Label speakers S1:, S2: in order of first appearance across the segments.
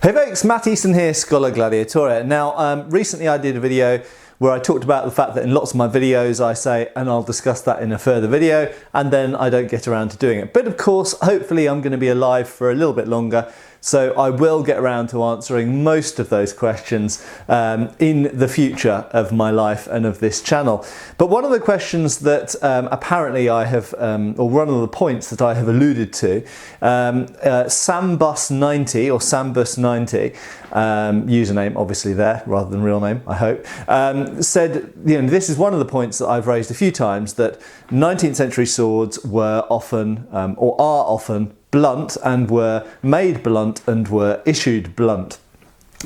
S1: Hey folks, Matt Easton here, Scholar Gladiatore. Now, recently I did a video where I talked about the fact that in lots of my videos I say, and I'll discuss that in a further video, and then I don't get around to doing it. But of course, hopefully I'm going to be alive for a little bit longer, so I will get around to answering most of those questions in the future of my life and of this channel. But one of the questions that apparently I have, or one of the points that I have alluded to, Sambus90 or Sambus90, username obviously there rather than real name, I hope, said, this is one of the points that I've raised a few times, that 19th century swords were often, or are often, blunt and were made blunt and were issued blunt.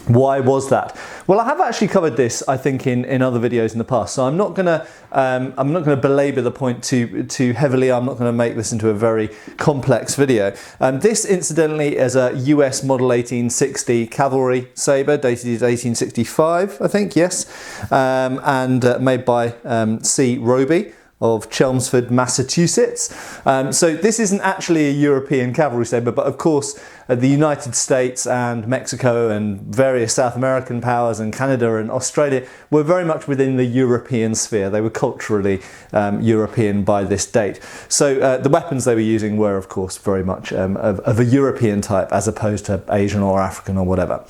S1: Why was that? Well, I have actually covered this, I think, in other videos in the past, so I'm not gonna belabor the point too heavily. I'm not going to make this into a very complex video. This, incidentally, is a US Model 1860 cavalry saber, dated 1865, I think, yes, and made by C. Roby of Chelmsford, Massachusetts. So this isn't actually a European cavalry saber, but of course the United States and Mexico and various South American powers and Canada and Australia were very much within the European sphere. They were culturally European by this date. So the weapons they were using were, of course, very much of a European type as opposed to Asian or African or whatever.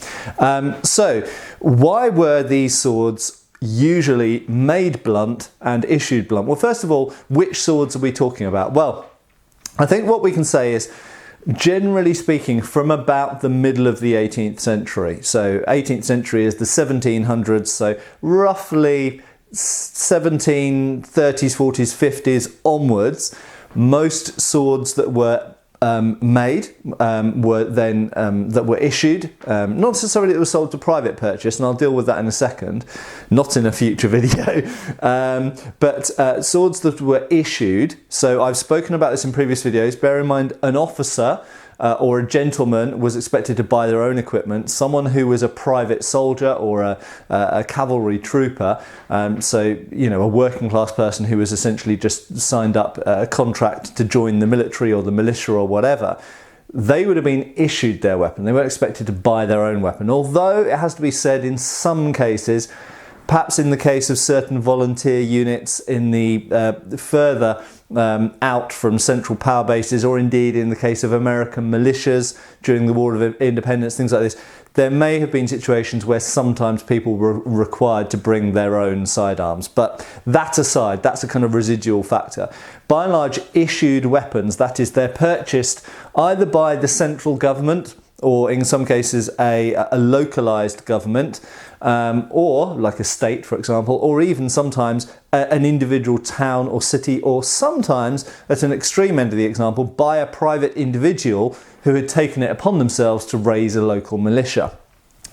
S1: So why were these swords usually made blunt and issued blunt? Well, first of all, which swords are we talking about? Well, I think what we can say is, generally speaking, from about the middle of the 18th century. So 18th century is the 1700s, so roughly 1730s, 40s, 50s onwards, most swords that were made were then that were issued, not necessarily that were sold to private purchase, and I'll deal with that in a second, not in a future video, but swords that were issued. So I've spoken about this in previous videos. Bear in mind, an officer or a gentleman was expected to buy their own equipment. Someone who was a private soldier or a cavalry trooper, so a working class person who was essentially just signed up a contract to join the military or the militia or whatever, they would have been issued their weapon. They weren't expected to buy their own weapon. Although it has to be said, in some cases, perhaps in the case of certain volunteer units in the further out from central power bases, or indeed in the case of American militias during the War of Independence, things like this, there may have been situations where sometimes people were required to bring their own sidearms. But that aside, that's a kind of residual factor. By and large, issued weapons, that is, they're purchased either by the central government, or in some cases a localized government, or like a state, for example, or even sometimes an individual town or city, or sometimes, at an extreme end of the example, by a private individual who had taken it upon themselves to raise a local militia.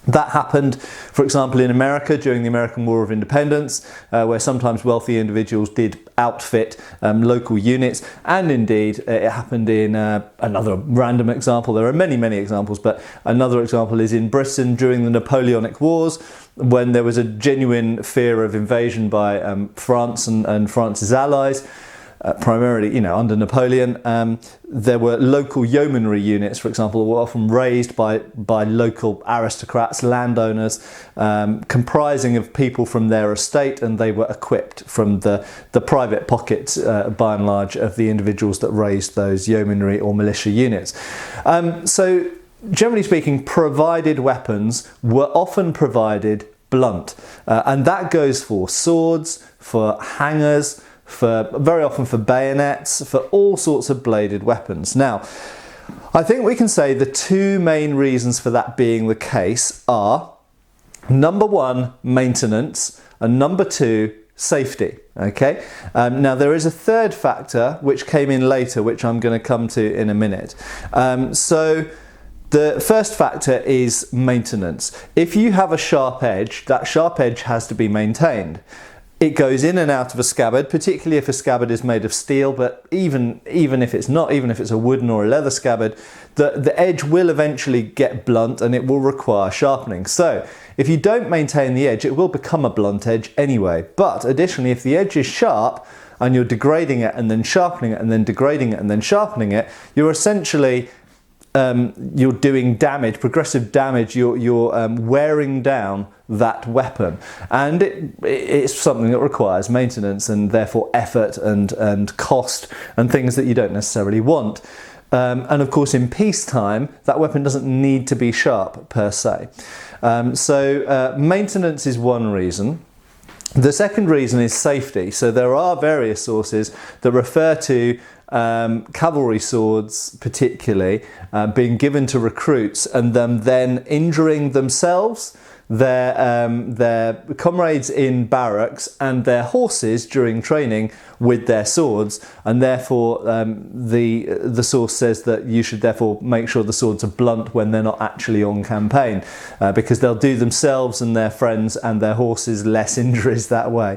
S1: That happened, for example, in America during the American War of Independence, where sometimes wealthy individuals did outfit local units, and indeed it happened in another random example. There are many, many examples, but another example is in Britain during the Napoleonic Wars, when there was a genuine fear of invasion by France and France's allies. Primarily, under Napoleon, there were local yeomanry units, for example, that were often raised by local aristocrats, landowners, comprising of people from their estate, and they were equipped from the private pockets, by and large, of the individuals that raised those yeomanry or militia units. So, generally speaking, provided weapons were often provided blunt, and that goes for swords, for hangers, very often for bayonets, for all sorts of bladed weapons. Now, I think we can say the two main reasons for that being the case are, number one, maintenance, and number two, safety. Okay. Now there is a third factor which came in later, which I'm going to come to in a minute. So the first factor is maintenance. If you have a sharp edge, that sharp edge has to be maintained. It goes in and out of a scabbard, particularly if a scabbard is made of steel, but even if it's not, even if it's a wooden or a leather scabbard, the edge will eventually get blunt and it will require sharpening. So if you don't maintain the edge, it will become a blunt edge anyway. But additionally, if the edge is sharp and you're degrading it and then sharpening it and then degrading it and then sharpening it, you're essentially you're doing damage, progressive damage, you're wearing down that weapon, and it's something that requires maintenance and therefore effort and cost and things that you don't necessarily want. And of course, in peacetime, that weapon doesn't need to be sharp per se. So maintenance is one reason. The second reason is safety. So there are various sources that refer to cavalry swords particularly being given to recruits and them then injuring themselves, their comrades in barracks and their horses during training with their swords, and therefore the source says that you should therefore make sure the swords are blunt when they're not actually on campaign, because they'll do themselves and their friends and their horses less injuries that way.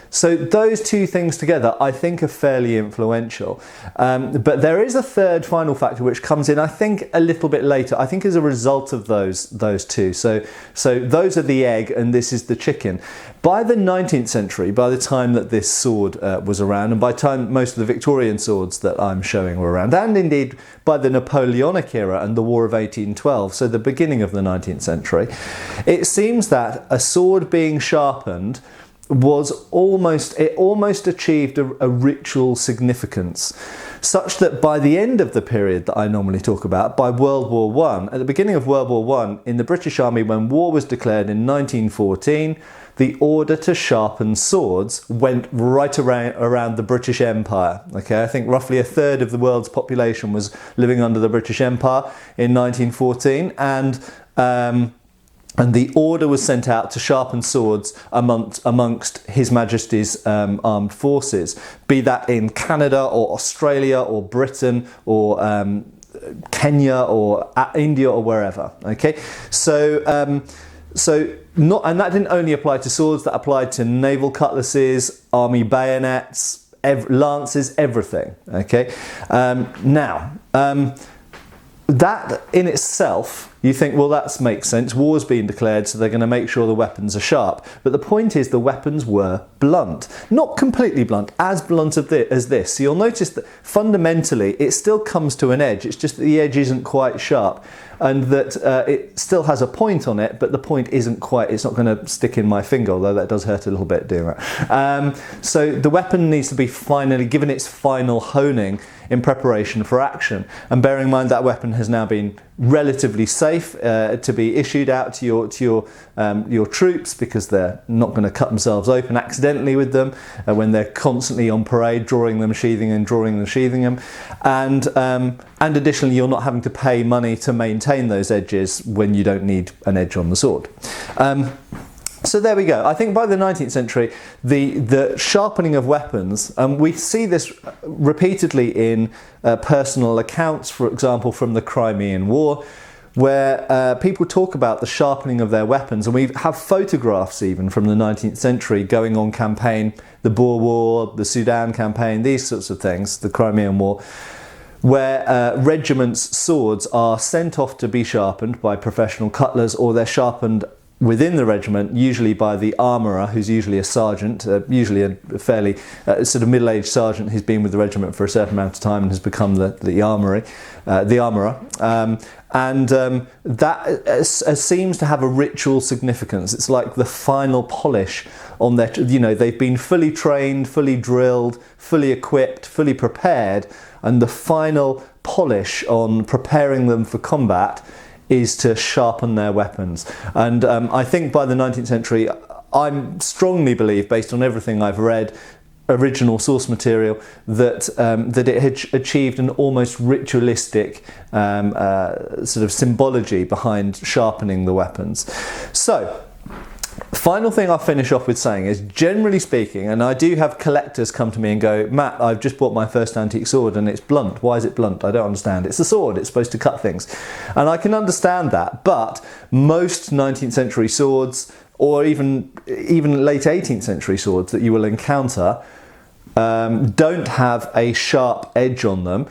S1: So those two things together I think are fairly influential. But there is a third final factor which comes in I think a little bit later, I think as a result of those two. So those are the egg and this is the chicken. By the 19th century, by the time that this sword was around, and by the time most of the Victorian swords that I'm showing were around, and indeed by the Napoleonic era and the War of 1812, so the beginning of the 19th century, it seems that a sword being sharpened almost achieved a ritual significance, such that by the end of the period that I normally talk about, by World War I, at the beginning of World War I, in the British Army, when war was declared in 1914, the order to sharpen swords went right around the British Empire. Okay, I think roughly a third of the world's population was living under the British Empire in 1914, and the order was sent out to sharpen swords amongst His Majesty's armed forces, be that in Canada or Australia or Britain or Kenya or India or wherever. Okay, and that didn't only apply to swords, that applied to naval cutlasses, army bayonets, lances, everything. Okay, that in itself, you think, well, that makes sense. War's been declared, so they're going to make sure the weapons are sharp. But the point is, the weapons were blunt. Not completely blunt, as blunt as this. So you'll notice that fundamentally, it still comes to an edge. It's just that the edge isn't quite sharp, and that it still has a point on it, but the point isn't quite, it's not going to stick in my finger, although that does hurt a little bit doing that. So the weapon needs to be finally given its final honing in preparation for action. And bearing in mind that weapon has now been relatively safe to be issued out to your troops, because they're not going to cut themselves open accidentally with them when they're constantly on parade, drawing them, sheathing them, and additionally you're not having to pay money to maintain those edges when you don't need an edge on the sword. So there we go. I think by the 19th century, the sharpening of weapons, we see this repeatedly in personal accounts, for example, from the Crimean War, where people talk about the sharpening of their weapons, and we have photographs even from the 19th century going on campaign, the Boer War, the Sudan campaign, these sorts of things, the Crimean War, where regiments' swords are sent off to be sharpened by professional cutlers, or they're sharpened within the regiment, usually by the armourer, who's usually a sergeant, usually a fairly sort of middle-aged sergeant who's been with the regiment for a certain amount of time and has become the armourer. That seems to have a ritual significance. It's like the final polish on their, they've been fully trained, fully drilled, fully equipped, fully prepared, and the final polish on preparing them for combat is to sharpen their weapons. And I think by the 19th century, I strongly believe, based on everything I've read, original source material, that it had achieved an almost ritualistic sort of symbology behind sharpening the weapons. So, final thing I'll finish off with saying is, generally speaking, and I do have collectors come to me and go, Matt, I've just bought my first antique sword and it's blunt. Why is it blunt? I don't understand. It's a sword. It's supposed to cut things. And I can understand that, but most 19th century swords, or even late 18th century swords that you will encounter, don't have a sharp edge on them.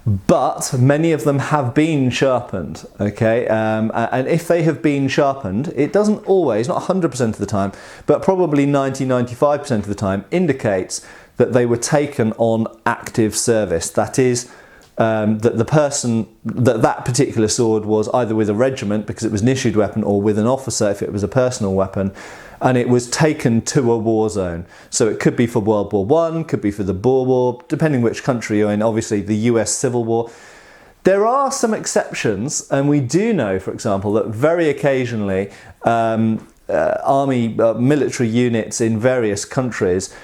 S1: But many of them have been sharpened, okay? And if they have been sharpened, it doesn't always, not 100% of the time, but probably 90-95% of the time, indicates that they were taken on active service. That is, that that particular sword was either with a regiment because it was an issued weapon, or with an officer if it was a personal weapon, and it was taken to a war zone. So it could be for World War I, could be for the Boer War, depending which country you're in. Obviously the US Civil War. There are some exceptions, and we do know, for example, that very occasionally military units in various countries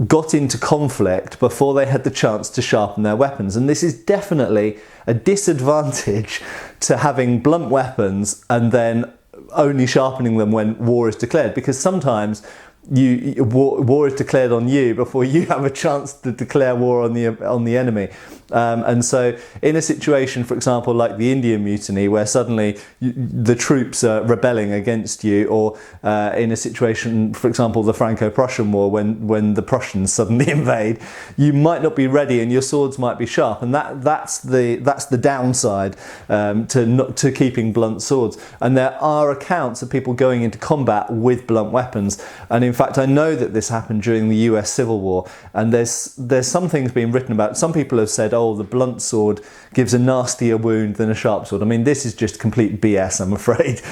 S1: got into conflict before they had the chance to sharpen their weapons. And this is definitely a disadvantage to having blunt weapons and then only sharpening them when war is declared, because sometimes war is declared on you before you have a chance to declare war on the enemy. And so in a situation, for example, like the Indian Mutiny, where suddenly the troops are rebelling against you, or in a situation, for example, the Franco-Prussian War, when the Prussians suddenly invade, you might not be ready and your swords might be sharp, and that's the downside to keeping blunt swords. And there are accounts of people going into combat with blunt weapons, and in fact I know that this happened during the US Civil War, and there's some things being written about. Some people have said, oh, the blunt sword gives a nastier wound than a sharp sword. I mean, this is just complete BS, I'm afraid.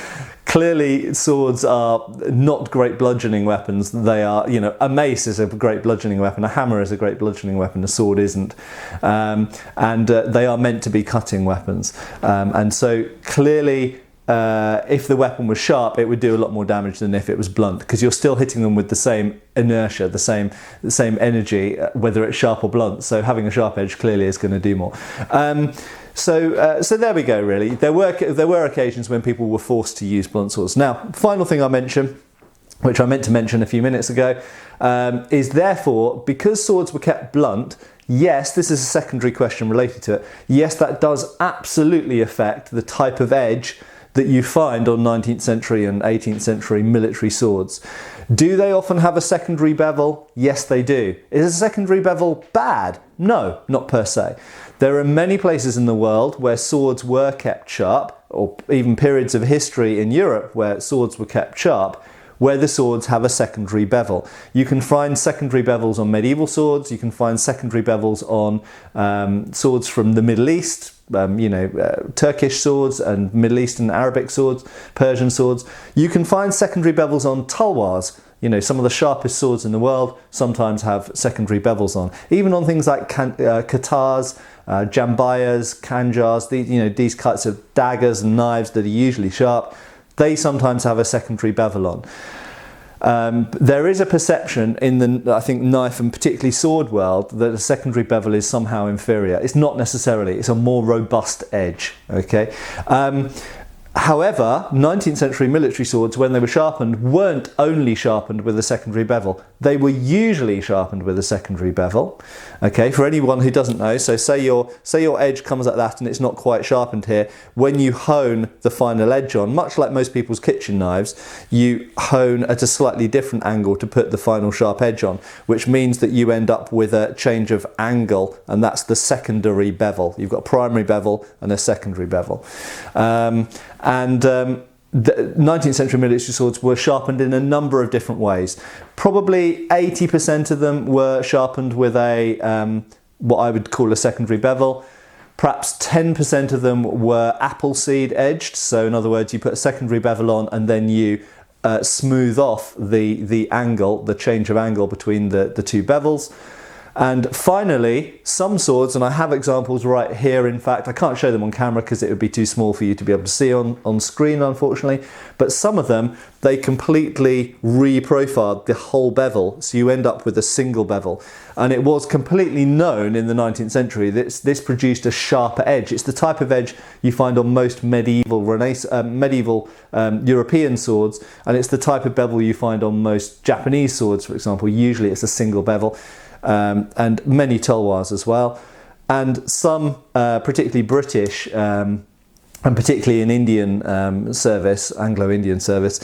S1: Clearly, swords are not great bludgeoning weapons. They are, a mace is a great bludgeoning weapon, a hammer is a great bludgeoning weapon, a sword isn't. And they are meant to be cutting weapons. And so clearly, if the weapon was sharp, it would do a lot more damage than if it was blunt, because you're still hitting them with the same inertia, the same energy, whether it's sharp or blunt. So having a sharp edge clearly is going to do more. So there we go. Really, there were occasions when people were forced to use blunt swords. Now, final thing I mention, which I meant to mention a few minutes ago, is therefore, because swords were kept blunt. Yes, this is a secondary question related to it. Yes, that does absolutely affect the type of edge that you find on 19th century and 18th century military swords. Do they often have a secondary bevel? Yes, they do. Is a secondary bevel bad? No, not per se. There are many places in the world where swords were kept sharp, or even periods of history in Europe where swords were kept sharp, where the swords have a secondary bevel. You can find secondary bevels on medieval swords, you can find secondary bevels on swords from the Middle East, Turkish swords and Middle Eastern Arabic swords, Persian swords. You can find secondary bevels on tulwars. Some of the sharpest swords in the world sometimes have secondary bevels on. Even on things like katars, jambayas, khanjars, these kinds of daggers and knives that are usually sharp, they sometimes have a secondary bevel on. There is a perception in the, I think, knife and particularly sword world that a secondary bevel is somehow inferior. It's not necessarily. It's a more robust edge. Okay. However, 19th century military swords, when they were sharpened, weren't only sharpened with a secondary bevel. They were usually sharpened with a secondary bevel. Okay, for anyone who doesn't know, so say your edge comes like that and it's not quite sharpened here. When you hone the final edge on, much like most people's kitchen knives, you hone at a slightly different angle to put the final sharp edge on, which means that you end up with a change of angle, and that's the secondary bevel. You've got a primary bevel and a secondary bevel. The 19th century military swords were sharpened in a number of different ways. Probably 80% of them were sharpened with a what I would call a secondary bevel. Perhaps 10% of them were appleseed edged. So in other words, you put a secondary bevel on and then you smooth off the angle, the change of angle between the two bevels. And finally, some swords, and I have examples right here, in fact, I can't show them on camera because it would be too small for you to be able to see on screen, unfortunately, but some of them, they completely re-profiled the whole bevel, so you end up with a single bevel. And it was completely known in the 19th century that this produced a sharper edge. It's the type of edge you find on most medieval European swords, and it's the type of bevel you find on most Japanese swords, for example. Usually it's a single bevel. And many tulwars as well, and some particularly British and particularly in Indian service, Anglo-Indian service,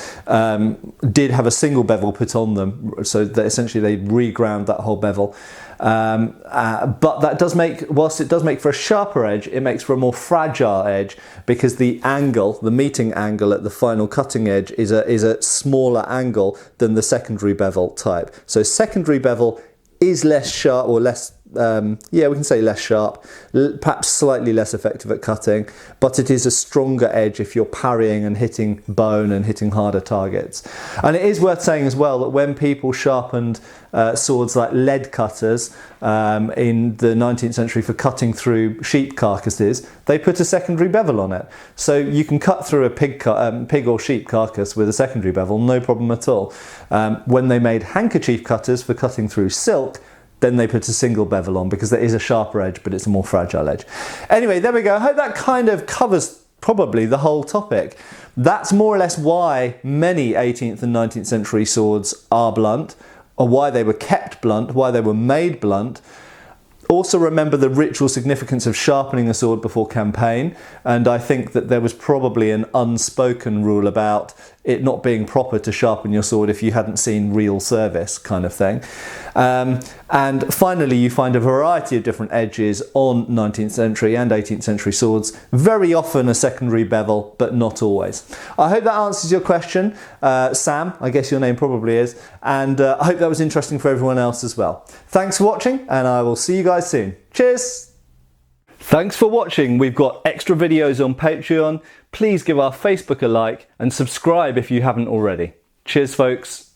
S1: did have a single bevel put on them, so that essentially they reground that whole bevel. But that does make, whilst it does make for a sharper edge, it makes for a more fragile edge, because the angle, the meeting angle at the final cutting edge is a smaller angle than the secondary bevel type. So secondary bevel is less sharp or less yeah, we can say less sharp, perhaps slightly less effective at cutting, but it is a stronger edge if you're parrying and hitting bone and hitting harder targets. And it is worth saying as well that when people sharpened swords like lead cutters in the 19th century for cutting through sheep carcasses, they put a secondary bevel on it. So you can cut through a pig or sheep carcass with a secondary bevel, no problem at all. When they made handkerchief cutters for cutting through silk, then they put a single bevel on because there is a sharper edge, but it's a more fragile edge. Anyway, there we go. I hope that kind of covers probably the whole topic. That's more or less why many 18th and 19th century swords are blunt, or why they were kept blunt, why they were made blunt. Also remember the ritual significance of sharpening a sword before campaign, and I think that there was probably an unspoken rule about it not being proper to sharpen your sword if you hadn't seen real service, kind of thing. And finally, you find a variety of different edges on 19th century and 18th century swords, very often a secondary bevel, but not always. I hope that answers your question, Sam, I guess your name probably is, and I hope that was interesting for everyone else as well. Thanks for watching, and I will see you guys soon. Cheers! Thanks for watching. We've got extra videos on Patreon. Please give our Facebook a like and subscribe if you haven't already. Cheers, folks.